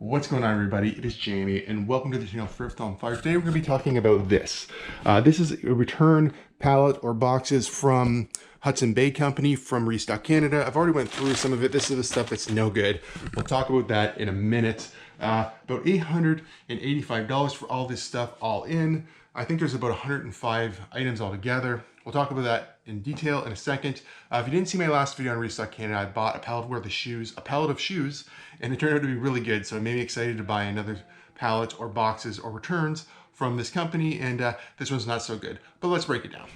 What's going on, everybody? It is Jamie and welcome to the channel Thrift on Fire. Today we're going to be talking about this. This is a return pallet or boxes from Hudson Bay Company from Restock Canada. I've already went through some of it. This is the stuff that's no good. We'll talk about that in a minute. About $885 for all this stuff all in. I think there's about 105 items altogether. We'll talk about that in detail in a second. If you didn't see my last video on Restock Canada, I bought a pallet of shoes, and it turned out to be really good. So it made me excited to buy another pallet or boxes or returns from this company, and this one's not so good. But let's break it down.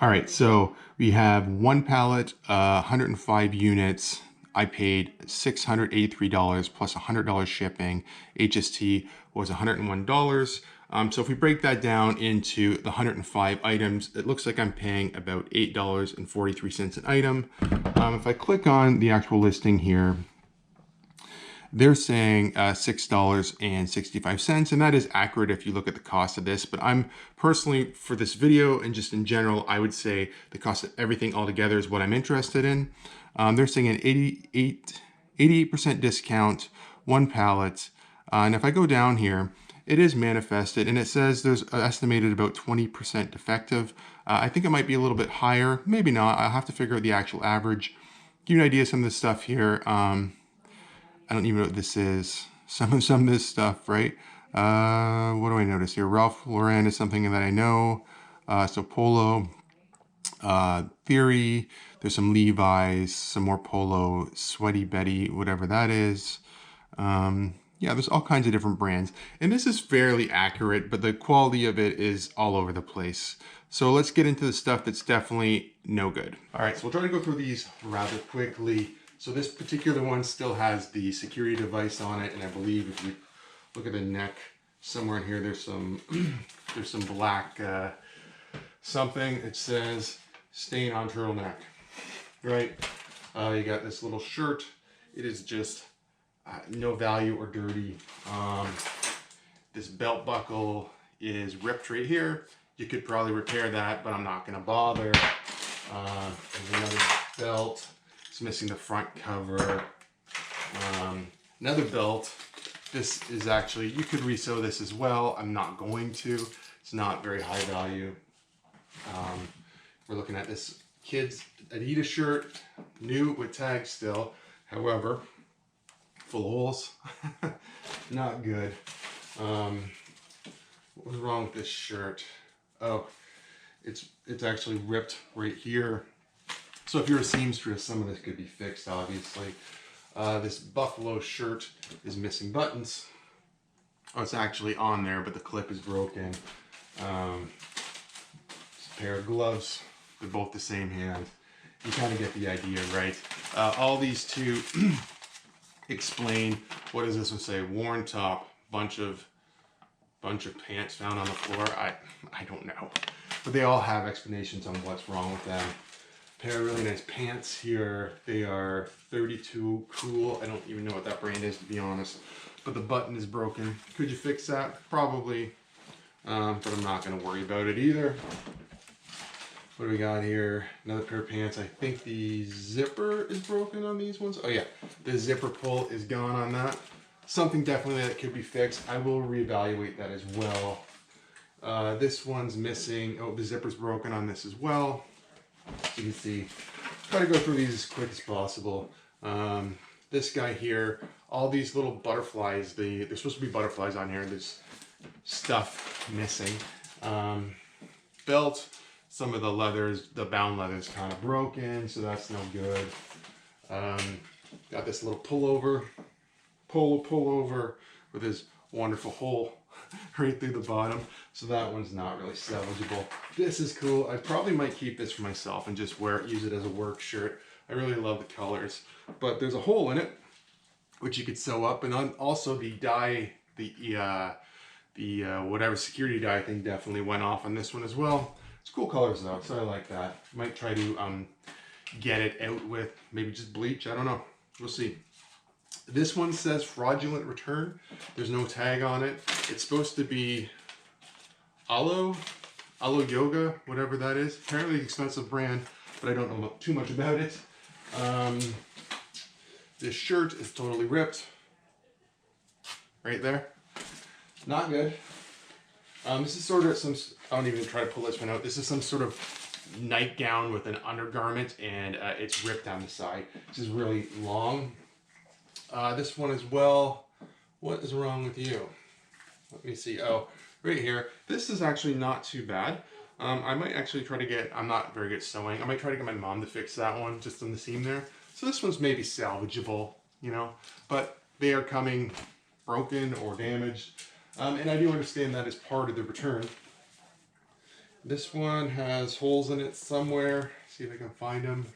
All right, so we have one pallet, 105 units. I paid $683 plus $100 shipping. HST was $101. So if we break that down into the 105 items, it looks like I'm paying about $8.43 an item. If I click on the actual listing here, they're saying $6.65, and that is accurate if you look at the cost of this. But I'm personally, for this video and just in general, I would say the cost of everything altogether is what I'm interested in. They're saying an 88% discount, one pallet. And if I go down here, it is manifested, and it says there's estimated about 20% defective. I think it might be a little bit higher, maybe not. I'll have to figure out the actual average. Give you an idea of some of this stuff here. I don't even know what this is. Some of this stuff, right? What do I notice here? Ralph Lauren is something that I know. So Polo, Theory. There's some Levi's, some more Polo, Sweaty Betty, whatever that is. Yeah, there's all kinds of different brands. And this is fairly accurate, but the quality of it is all over the place. So let's get into the stuff that's definitely no good. All right, so we'll try to go through these rather quickly. So this particular one still has the security device on it, and I believe if you look at the neck, somewhere in here there's some there's some black something. It says stain on turtleneck, right? You got this little shirt. It is just no value or dirty. This belt buckle is ripped right here. You could probably repair that, but I'm not gonna bother. There's another belt. It's missing the front cover. Another belt. This is actually, you could resew this as well. I'm not going to. It's not very high value. We're looking at this kid's Adidas shirt, new with tags still. However, full of holes. Not good. What was wrong with this shirt? Oh, it's actually ripped right here. So if you're a seamstress, some of this could be fixed, obviously. This buffalo shirt is missing buttons. Oh, it's actually on there, but the clip is broken. A pair of gloves. They're both the same hand. You kind of get the idea, right? All these two explain, what does this one say? Worn top, bunch of pants found on the floor. I don't know. But they all have explanations on what's wrong with them. Pair of really nice pants here. They are 32 Cool. I don't even know what that brand is, to be honest. But the button is broken. Could you fix that? Probably. But I'm not going to worry about it either. What do we got here? Another pair of pants. I think the zipper is broken on these ones. Oh yeah, the zipper pull is gone on that. Something definitely that could be fixed. I will reevaluate that as well. This one's missing. Oh, the zipper's broken on this as well. You can see, try to go through these as quick as possible. This guy here, all these little butterflies, there's supposed to be butterflies on here. There's stuff missing. Belt, some of the leathers, the bound leather's kind of broken, so that's no good. Got this little pullover with this wonderful hole right through the bottom, so that one's not really salvageable. This is cool. I probably might keep this for myself and just use it as a work shirt. I really love the colors, but there's a hole in it which you could sew up, and also the dye, the whatever security dye thing definitely went off on this one as well. It's cool colors though, so I like that. Might try to get it out with maybe just bleach. I don't know. We'll see. This one says fraudulent return. There's no tag on it. It's supposed to be aloe Alo Yoga, whatever that is. Apparently an expensive brand, but I don't know too much about it. This shirt is totally ripped. Right there. Not good. This is sort of some, I don't even try to pull this one out. This is some sort of nightgown with an undergarment, and it's ripped down the side. This is really long. This one as well. What is wrong with you? Let me see. Oh, right here. This is actually not too bad. I might actually try to get, I'm not very good at sewing. I might try to get my mom to fix that one just on the seam there. So this one's maybe salvageable, you know, but they are coming broken or damaged. And I do understand that as part of the return. This one has holes in it somewhere. See if I can find them.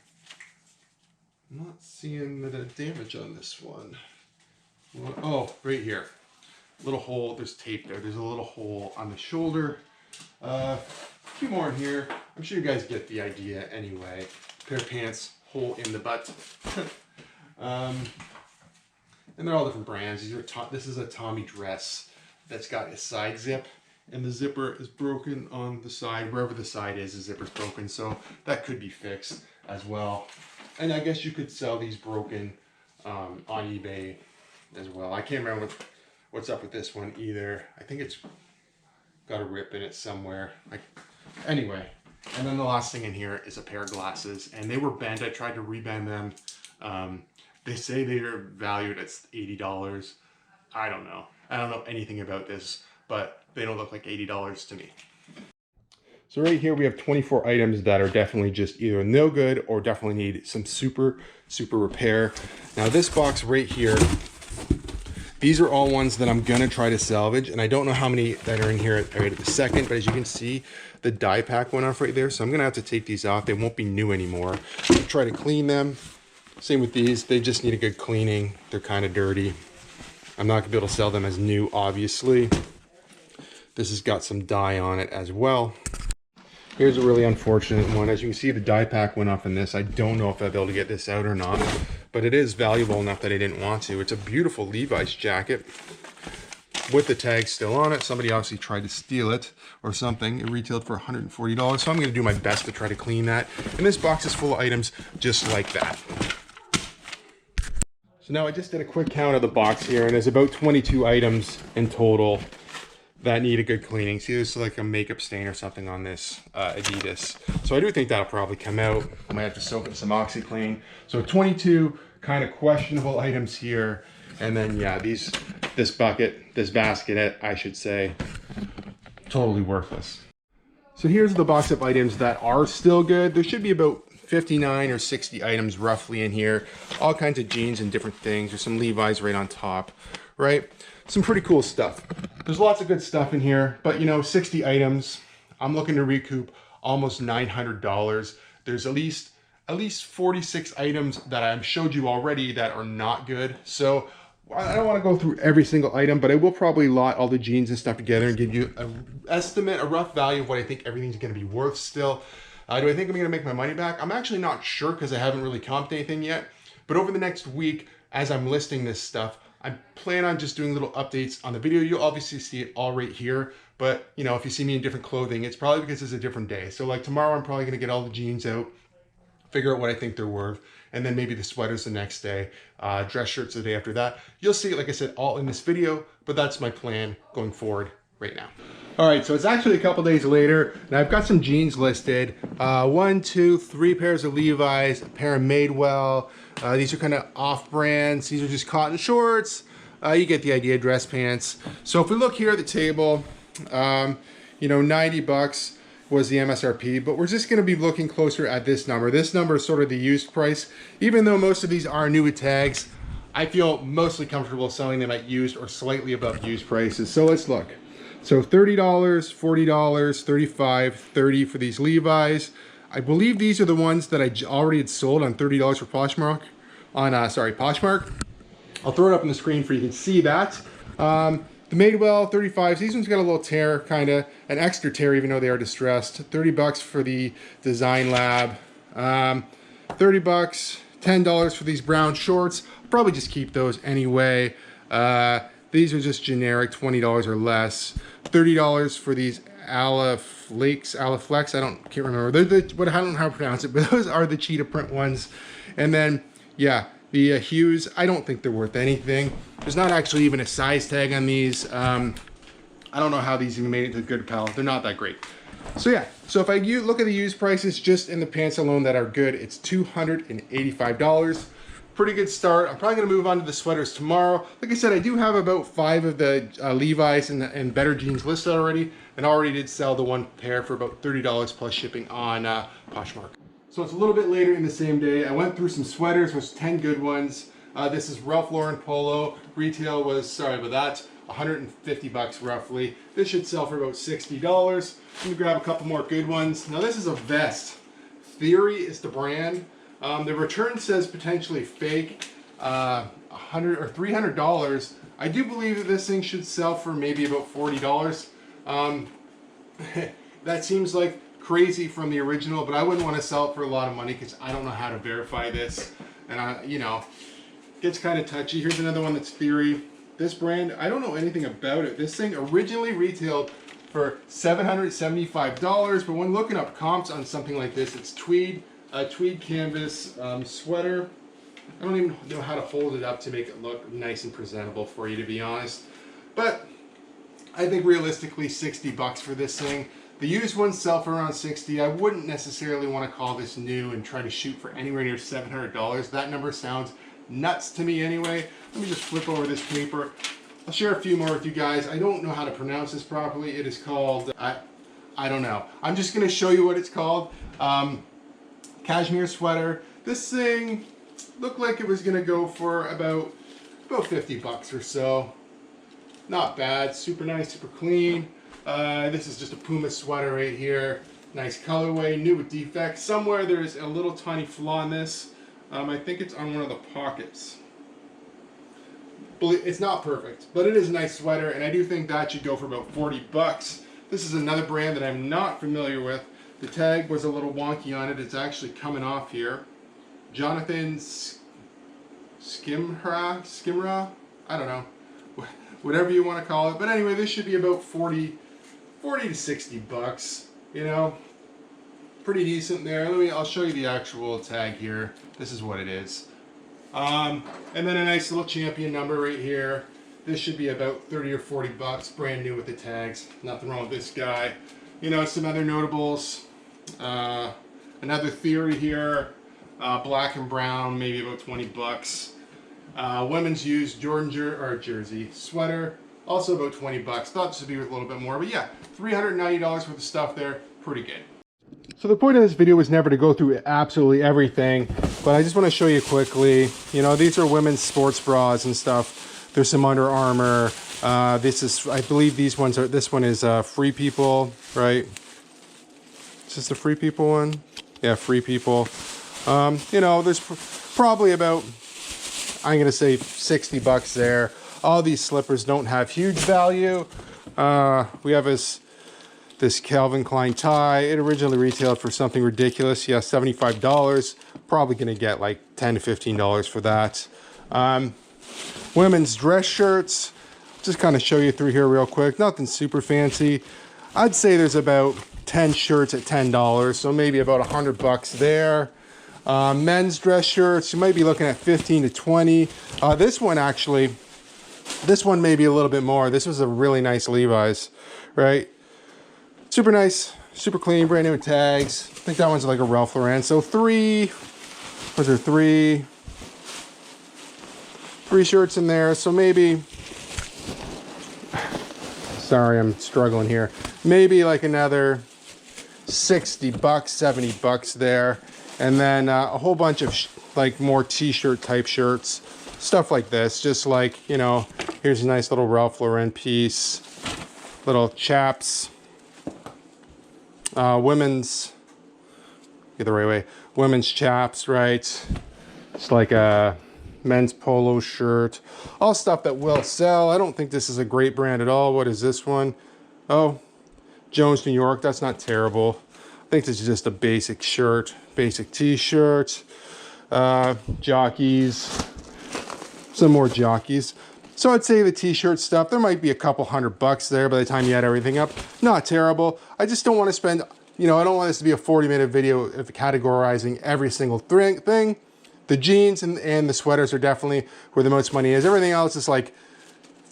I'm not seeing the damage on this one. Oh, right here. Little hole, there's tape there. There's a little hole on the shoulder. A few more in here. I'm sure you guys get the idea anyway. Pair of pants, hole in the butt. And they're all different brands. These are this is a Tommy dress that's got a side zip, and the zipper is broken on the side. Wherever the side is, the zipper's broken, so that could be fixed as well. And I guess you could sell these broken on eBay as well. I can't remember what's up with this one either. I think it's got a rip in it somewhere. Anyway, and then the last thing in here is a pair of glasses, and they were bent. I tried to rebend them. They say they are valued at $80. I don't know. I don't know anything about this, but they don't look like $80 to me. So right here we have 24 items that are definitely just either no good or definitely need some super repair. Now this box right here, these are all ones that I'm gonna try to salvage, and I don't know how many that are in here right at the second, but as you can see, the die pack went off right there, so I'm gonna have to take these off. They won't be new anymore. I'll try to clean them. Same with these, they just need a good cleaning. They're kind of dirty. I'm not gonna be able to sell them as new, obviously. This has got some dye on it as well. Here's a really unfortunate one. As you can see, the die pack went off in this. I don't know if I'll be able to get this out or not, but it is valuable enough that I didn't want to. It's a beautiful Levi's jacket with the tag still on it. Somebody obviously tried to steal it or something. It retailed for $140, so I'm gonna do my best to try to clean that. And this box is full of items just like that. So now I just did a quick count of the box here, and there's about 22 items in total that need a good cleaning. See, there's like a makeup stain or something on this Adidas. So I do think that'll probably come out. I might have to soak in some OxyClean. So 22 kind of questionable items here. And then yeah, this basket, I should say, totally worthless. So here's the box of items that are still good. There should be about 59 or 60 items roughly in here. All kinds of jeans and different things. There's some Levi's right on top, right? Some pretty cool stuff. There's lots of good stuff in here, but you know, 60 items. I'm looking to recoup almost $900. There's at least 46 items that I showed you already that are not good. So I don't want to go through every single item, but I will probably lot all the jeans and stuff together and give you an estimate, a rough value of what I think everything's going to be worth still. Do I think I'm going to make my money back? I'm actually not sure because I haven't really comped anything yet. But over the next week, as I'm listing this stuff, I plan on just doing little updates on the video. You'll obviously see it all right here. But, you know, if you see me in different clothing, it's probably because it's a different day. So like tomorrow, I'm probably going to get all the jeans out, figure out what I think they're worth, and then maybe the sweaters the next day, dress shirts the day after that. You'll see it, like I said, all in this video, but that's my plan going forward right now. All right, so it's actually a couple days later, and I've got some jeans listed. 1, 2, 3 pairs of Levi's, a pair of Madewell. These are kind of off-brands. These are just cotton shorts. You get the idea, dress pants. So if we look here at the table, you know, 90 bucks was the MSRP, but we're just gonna be looking closer at this number. This number is sort of the used price. Even though most of these are new with tags, I feel mostly comfortable selling them at used or slightly above used prices. So let's look. So $30, $40, $35, $30 for these Levi's. I believe these are the ones that I already had sold on $30 for Poshmark. Poshmark. I'll throw it up on the screen for you can see that. The Madewell 35s, these ones got a little tear, kind of an extra tear even though they are distressed. 30 bucks for the Design Lab. 30 bucks, $10 for these brown shorts. I'll probably just keep those anyway. These are just generic, $20 or less. $30 for these Aleph Aliflex. Can't remember. They're I don't know how to pronounce it, but those are the cheetah print ones. And then, yeah, the Hues, I don't think they're worth anything. There's not actually even a size tag on these. I don't know how these even made it to good pallet. They're not that great. So yeah, so if I look at the used prices just in the pants alone that are good, it's $285. Pretty good start. I'm probably gonna move on to the sweaters tomorrow. Like I said, I do have about 5 of the Levi's and better jeans listed already, and already did sell the one pair for about $30 plus shipping on Poshmark. So it's a little bit later in the same day. I went through some sweaters, which 10 good ones. This is Ralph Lauren Polo. Retail was, sorry about that, 150 bucks roughly. This should sell for about $60. Let me grab a couple more good ones. Now this is a vest. Theory is the brand. The return says potentially fake, $100 or $300. I do believe that this thing should sell for maybe about $40. That seems like crazy from the original, but I wouldn't want to sell it for a lot of money because I don't know how to verify this, and you know, gets kind of touchy. Here's another one that's Theory. This brand, I don't know anything about it. This thing originally retailed for $775, but when looking up comps on something like this, it's tweed canvas sweater. I don't even know how to hold it up to make it look nice and presentable for you, to be honest. But I think realistically 60 bucks for this thing. The used ones sell for around 60. I wouldn't necessarily want to call this new and try to shoot for anywhere near $700. That number sounds nuts to me anyway. Let me just flip over this paper. I'll share a few more with you guys. I don't know how to pronounce this properly. It is called, I don't know. I'm just going to show you what it's called. Cashmere sweater. This thing looked like it was going to go for about 50 bucks or so. Not bad. Super nice, super clean. This is just a Puma sweater right here. Nice colorway, new with defects. Somewhere there's a little tiny flaw in this. I think it's on one of the pockets. It's not perfect, but it is a nice sweater, and I do think that should go for about 40 bucks. This is another brand that I'm not familiar with. The tag was a little wonky on it. It's actually coming off here. Jonathan Skimra? I don't know. Whatever you want to call it. But anyway, this should be about 40 to 60 bucks. You know, pretty decent there. I'll show you the actual tag here. This is what it is. And then a nice little Champion number right here. This should be about 30 or 40 bucks, brand new with the tags. Nothing wrong with this guy. You know, some other notables. Another Theory here. Black and brown, maybe about 20 bucks. Women's used Jordan jersey sweater, also about 20 bucks. Thought this would be worth a little bit more, but yeah, $390 worth of stuff there. Pretty good. So the point of this video was never to go through absolutely everything, but I just want to show you quickly. You know, these are women's sports bras and stuff. There's some Under Armour. This is, I believe these ones are, this one is Free People, right? Is this the Free People one? Yeah, Free People. You know, there's probably about, I'm going to say 60 bucks there. All these slippers don't have huge value. We have this Calvin Klein tie. It originally retailed for something ridiculous. Yeah, $75. Probably going to get like $10 to $15 for that. Women's dress shirts. Just kind of show you through here real quick. Nothing super fancy. I'd say there's about 10 shirts at $10. So maybe about 100 bucks there. Men's dress shirts, you might be looking at 15 to 20. This one actually, this one may be a little bit more. This was a really nice Levi's, right? Super nice, super clean, brand new tags. I think that one's like a Ralph Lauren. So three shirts in there. So maybe, sorry, I'm struggling here. Maybe like another 60 bucks, 70 bucks there. And then a whole bunch of like more t-shirt type shirts, stuff like this. Just like, you know, here's a nice little Ralph Lauren piece, little chaps, women's, get the right way, women's chaps, right? It's like a men's polo shirt, all stuff that will sell. I don't think this is a great brand at all. What is this one? Oh, Jones, New York. That's not terrible. I think this is just a basic shirt, basic t-shirt, jockeys, some more jockeys. So I'd say the t-shirt stuff, there might be a couple $100 there by the time you add everything up. Not terrible. I just don't want to spend, you know, I don't want this to be a 40-minute video of categorizing every single thing. The jeans and the sweaters are definitely where the most money is. Everything else is like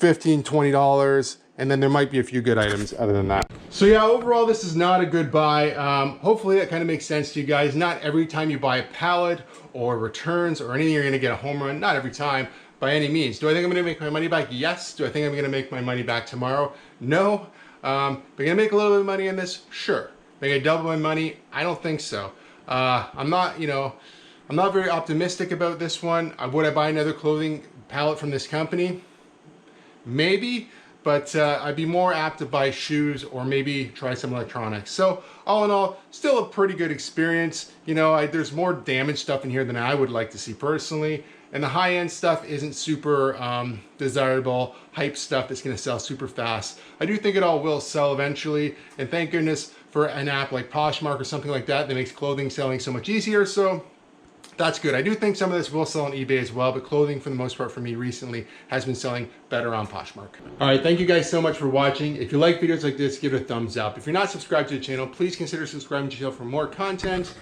$15, $20, and then there might be a few good items other than that. So yeah, overall, this is not a good buy. Hopefully that kind of makes sense to you guys. Not every time you buy a pallet or returns or anything, you're gonna get a home run. Not every time, by any means. Do I think I'm gonna make my money back? Yes. Do I think I'm gonna make my money back tomorrow? No. But gonna make a little bit of money on this? Sure. Make I double my money? I don't think so. I'm not, you know, I'm not very optimistic about this one. Would I buy another clothing pallet from this company? Maybe, but I'd be more apt to buy shoes or maybe try some electronics. So all in all, still a pretty good experience. You know, there's more damaged stuff in here than I would like to see personally. And the high-end stuff isn't super desirable, hype stuff that's gonna sell super fast. I do think it all will sell eventually, and thank goodness for an app like Poshmark or something like that that makes clothing selling so much easier, so that's good. I do think some of this will sell on eBay as well, but clothing for the most part for me recently has been selling better on Poshmark. All right, thank you guys so much for watching. If you like videos like this, give it a thumbs up. If you're not subscribed to the channel, please consider subscribing to the channel for more content.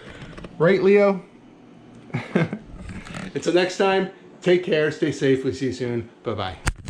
Right, Leo? Until next time, take care, stay safe, we'll see you soon. Bye-bye.